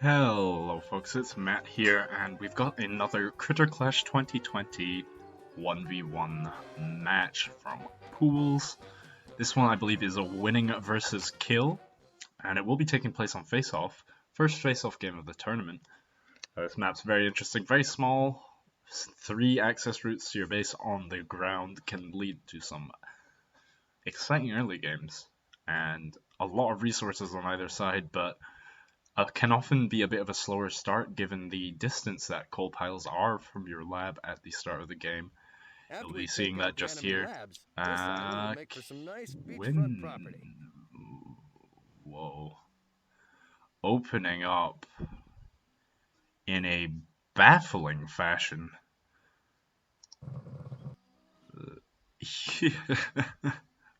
Hello folks, it's Matt here, and we've got another CritterClash2020 1v1 match from pools. This one I believe is a winning versus kill, and it will be taking place on face-off. First face-off game of the tournament. This map's very interesting, very small. 3 access routes to your base on the ground can lead to some exciting early games, and a lot of resources on either side, but can often be a bit of a slower start given the distance that coal piles are from your lab at the start of the game. You'll be seeing that just here. Win. Whoa. Opening up in a baffling fashion.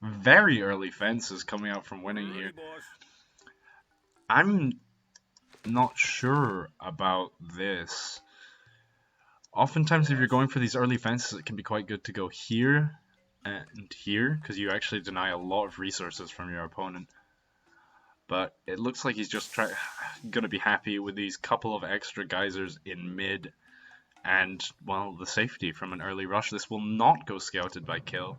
Very early fences coming out from winning here. I'm not sure about this. Oftentimes if you're going for these early fences, it can be quite good to go here and here, because you actually deny a lot of resources from your opponent. But it looks like he's just gonna be happy with these couple of extra geysers in mid, and, well, the safety from an early rush. This will not go scouted by KIL.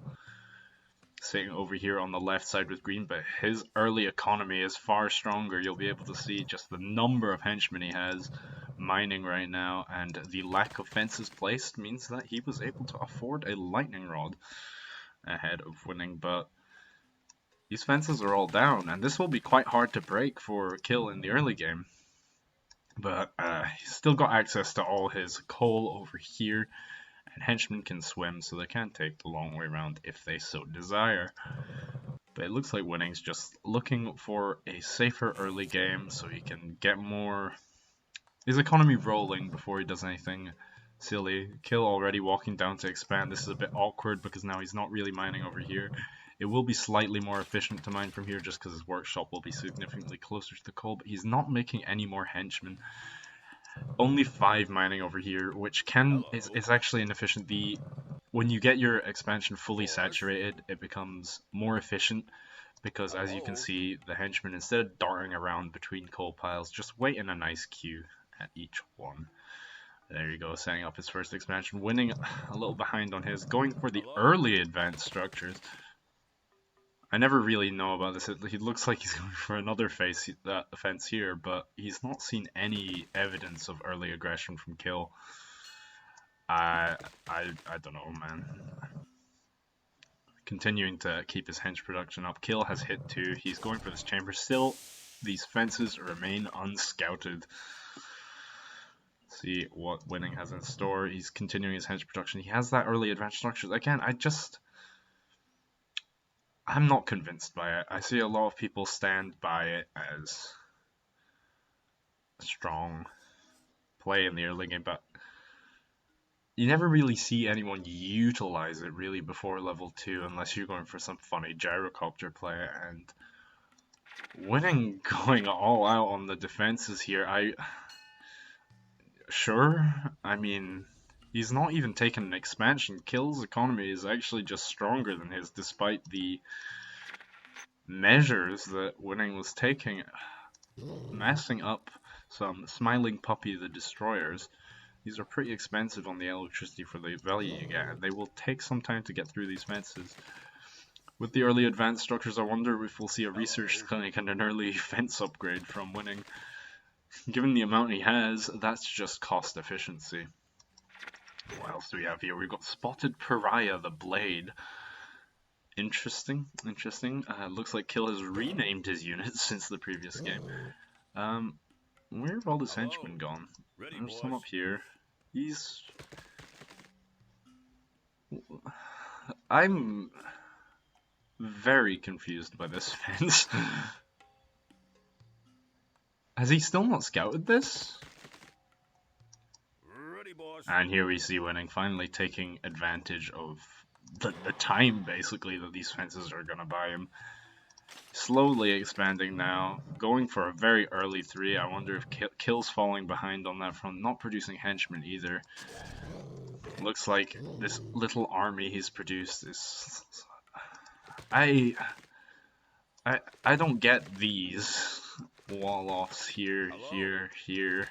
Sitting over here on the left side with green, but his early economy is far stronger. You'll be able to see just the number of henchmen he has mining right now, and the lack of fences placed means that he was able to afford a lightning rod ahead of winning. But these fences are all down, and this will be quite hard to break for KIL in the early game. But he's still got access to all his coal over here, and henchmen can swim, so they can take the long way around if they so desire. But it looks like winning's just looking for a safer early game so he can get his economy rolling before he does anything silly. KIL already walking down to expand. This is a bit awkward because now he's not really mining over here. It will be slightly more efficient to mine from here just because his workshop will be significantly closer to the coal, but he's not making any more henchmen. Only 5 mining over here, which is actually inefficient. When you get your expansion fully saturated, it becomes more efficient because, as you can see, the henchmen, instead of darting around between coal piles, just wait in a nice queue at each one. There you go, setting up his first expansion, winning a little behind on his, going for the early advanced structures. I never really know about this. He looks like he's going for another fence here, but he's not seen any evidence of early aggression from KIL. I don't know, man. Continuing to keep his hench production up. KIL has hit 2. He's going for this chamber. Still, these fences remain unscouted. Let's see what winning has in store. He's continuing his hench production. He has that early advanced structures. Again, I'm not convinced by it. I see a lot of people stand by it as a strong play in the early game, but you never really see anyone utilize it really before level 2 unless you're going for some funny gyrocopter play. And winning going all out on the defenses here, I mean, he's not even taken an expansion. KIL's economy is actually just stronger than his, despite the measures that winning was taking. Massing up some Smiling Puppy the Destroyers. These are pretty expensive on the electricity for the value you get, and they will take some time to get through these fences. With the early advanced structures, I wonder if we'll see a research clinic and an early fence upgrade from winning. Given the amount he has, that's just cost efficiency. What else do we have here? We've got Spotted Pariah the Blade. Interesting. Looks like KIL has renamed his units since the previous game. Where have all his henchmen gone? There's some up here. I'm very confused by this fence. Has he still not scouted this? And here we see winning finally taking advantage of the time, basically, that these fences are gonna buy him. Slowly expanding now, going for a very early 3. I wonder if KIL's falling behind on that front, not producing henchmen either. Looks like this little army he's produced is... I don't get these. wall-offs here, here.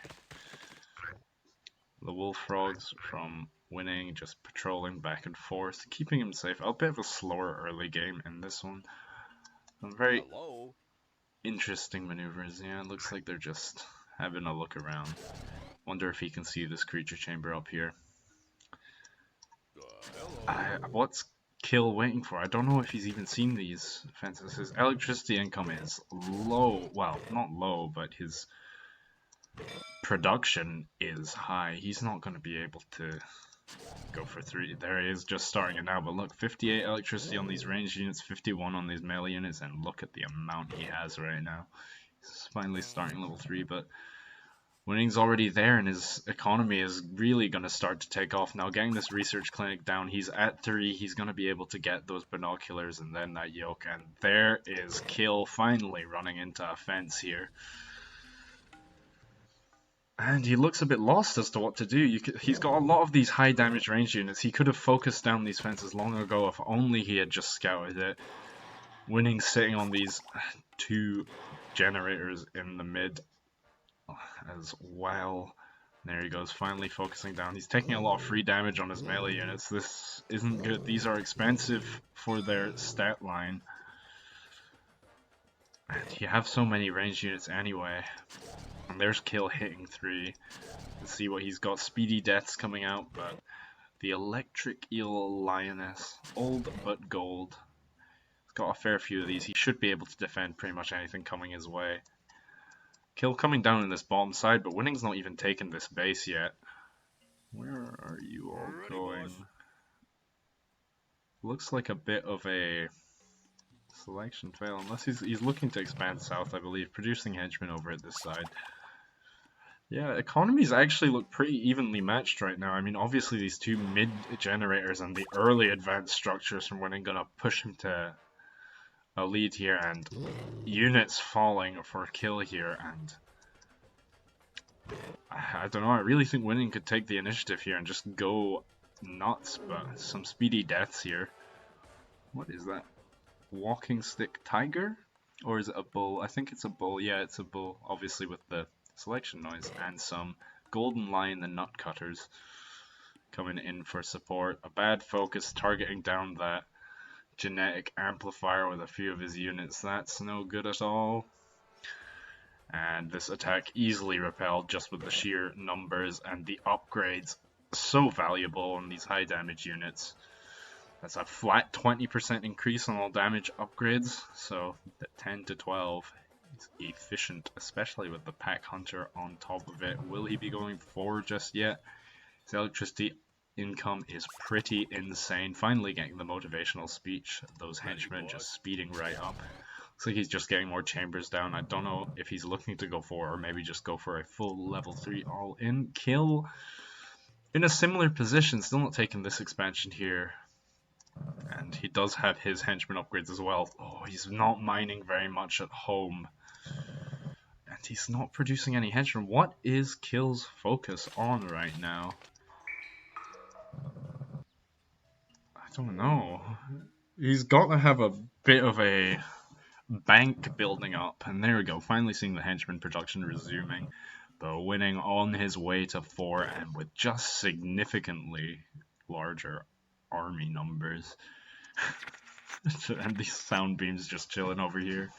The wolf frogs from winning, just patrolling back and forth, keeping him safe. A bit of a slower early game in this one. Some very interesting maneuvers. Yeah, it looks like they're just having a look around. Wonder if he can see this creature chamber up here. What's KIL waiting for? I don't know if he's even seen these fences. His electricity income is low. Well, not low, but his production is high. He's not going to be able to go for 3. There he is, just starting it now. But look, 58 electricity on these ranged units, 51 on these melee units, and look at the amount he has right now. He's finally starting level 3, but winning's already there, and his economy is really going to start to take off. Now, getting this research clinic down, he's at 3. He's going to be able to get those binoculars and then that yoke. And there is KIL finally running into a fence here. And he looks a bit lost as to what to do. He's got a lot of these high damage range units. He could have focused down these fences long ago if only he had just scouted it. Winning sitting on these 2 generators in the mid as well. There he goes, finally focusing down. He's taking a lot of free damage on his melee units. This isn't good. These are expensive for their stat line. And you have so many ranged units anyway. And there's KIL hitting 3. Let's see what he's got. Speedy deaths coming out, but the electric eel lioness, old but gold. He's got a fair few of these. He should be able to defend pretty much anything coming his way. KIL coming down in this bottom side, but winning's not even taken this base yet. Where are you all going? Looks like a bit of a selection fail, unless he's looking to expand south, I believe, producing henchmen over at this side. Yeah, economies actually look pretty evenly matched right now. I mean, obviously these 2 mid generators and the early advanced structures from winning gonna push him to a lead here, and units falling for KIL here, and I don't know, I really think winning could take the initiative here and just go nuts, but some speedy deaths here. What is that? Walking stick tiger? Or is it a bull? I think it's a bull. Yeah, it's a bull, obviously with the selection noise, and some golden lion the nut cutters coming in for support. A bad focus targeting down that genetic amplifier with a few of his units. That's no good at all. And this attack easily repelled just with the sheer numbers and the upgrades. So valuable on these high damage units. That's a flat 20% increase on all damage upgrades, so the 10 to 12 is efficient, especially with the Pack Hunter on top of it. Will he be going 4 just yet? His electricity income is pretty insane. Finally getting the motivational speech. Those henchmen just speeding right up. Looks like he's just getting more chambers down. I don't know if he's looking to go 4 or maybe just go for a full level 3 all-in. KIL in a similar position, still not taking this expansion here. And he does have his henchman upgrades as well. Oh, he's not mining very much at home. And he's not producing any henchmen. What is KIL's focus on right now? I don't know. He's got to have a bit of a bank building up. And there we go. Finally seeing the henchman production resuming. But winning on his way to 4 and with just significantly larger army numbers. And these sound beams just chilling over here.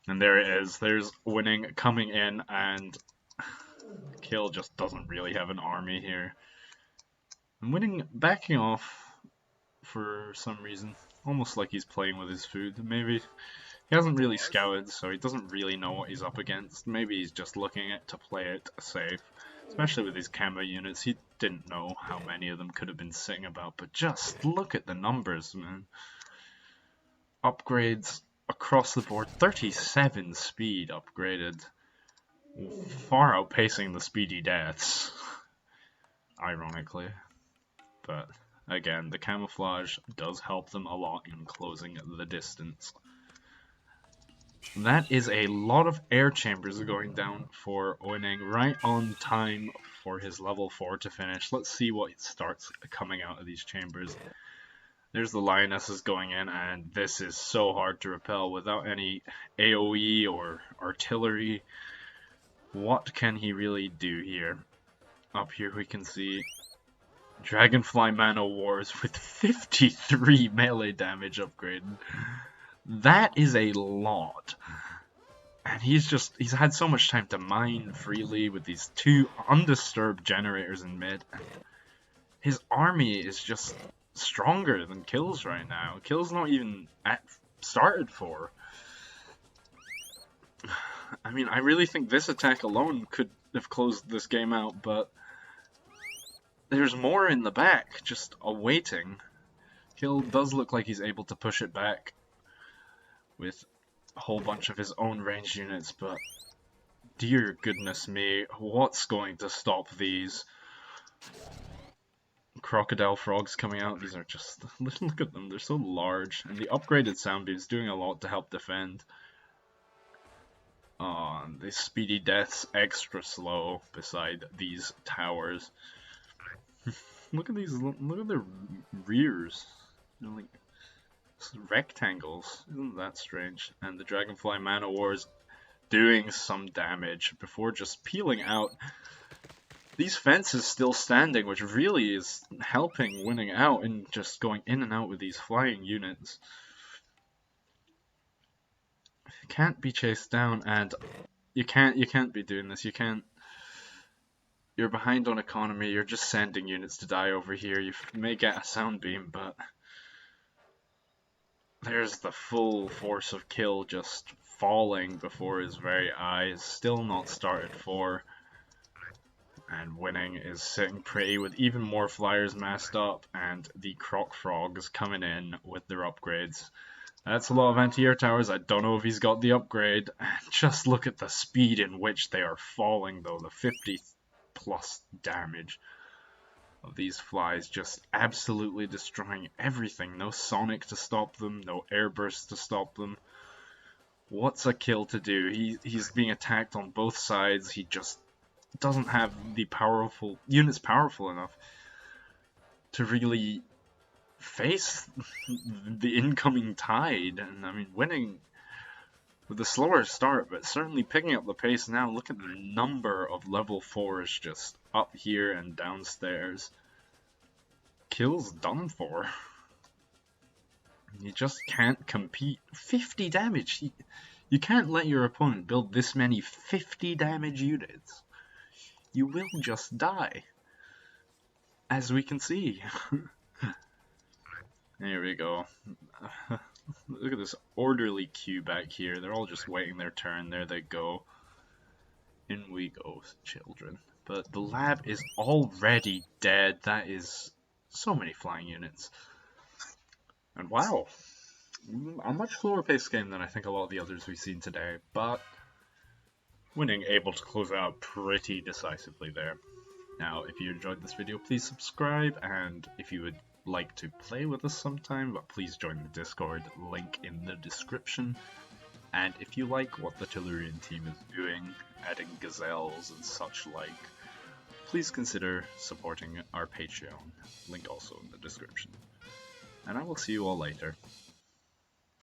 And there it is. There's winning coming in, and KIL just doesn't really have an army here. And winning backing off for some reason. Almost like he's playing with his food. Maybe he hasn't really scouted, so he doesn't really know what he's up against. Maybe he's just looking to play it safe. Especially with these camo units, he didn't know how many of them could have been sitting about, but just look at the numbers, man. Upgrades across the board, 37 speed upgraded, far outpacing the speedy deaths, ironically. But again, the camouflage does help them a lot in closing the distance. That is a lot of air chambers going down for winning, right on time for his level 4 to finish. Let's see what starts coming out of these chambers. There's the lionesses going in, and this is so hard to repel without any AoE or artillery. What can he really do here? Up here we can see Dragonfly Mana Wars with 53 melee damage upgraded. That is a lot. And he's had so much time to mine freely with these two undisturbed generators in mid. His army is just stronger than KIL's right now. KIL's not even started for. I mean, I really think this attack alone could have closed this game out, but there's more in the back, just awaiting. KIL does look like he's able to push it back with a whole bunch of his own ranged units, but dear goodness me, what's going to stop these? Crocodile frogs coming out, these are just, look at them, they're so large, and the upgraded soundbeam's doing a lot to help defend. The speedy death's extra slow beside these towers. Look at these, look at their rears. They're like rectangles. Isn't that strange? And the Dragonfly Mana Wars doing some damage before just peeling out. These fences still standing, which really is helping winning out and just going in and out with these flying units. Can't be chased down, and you can't be doing this. You can't. You're behind on economy. You're just sending units to die over here. You may get a sound beam, but there's the full force of KIL just falling before his very eyes. Still not started for. And winning is sitting pretty with even more flyers massed up, and the croc frogs coming in with their upgrades. That's a lot of anti-air towers. I don't know if he's got the upgrade. And just look at the speed in which they are falling, though. The 50 plus damage of these flies just absolutely destroying everything. No Sonic to stop them, no air bursts to stop them. What's a KIL to do? He's being attacked on both sides. He just doesn't have the units powerful enough to really face the incoming tide. And I mean, winning with a slower start, but certainly picking up the pace now. Look at the number of level 4s just up here and downstairs. KIL's done for. You just can't compete. 50 damage! You can't let your opponent build this many 50 damage units. You will just die. As we can see. There we go. Look at this orderly queue back here. They're all just waiting their turn. There they go. In we go, children. But the lab is already dead. That is so many flying units. And wow. A much slower paced game than I think a lot of the others we've seen today. But winning, able to close out pretty decisively there. Now, if you enjoyed this video, please subscribe, and if you would like to play with us sometime, but please join the Discord, link in the description. And if you like what the Tellurian team is doing, adding gazelles and such like, please consider supporting our Patreon, link also in the description. And I will see you all later.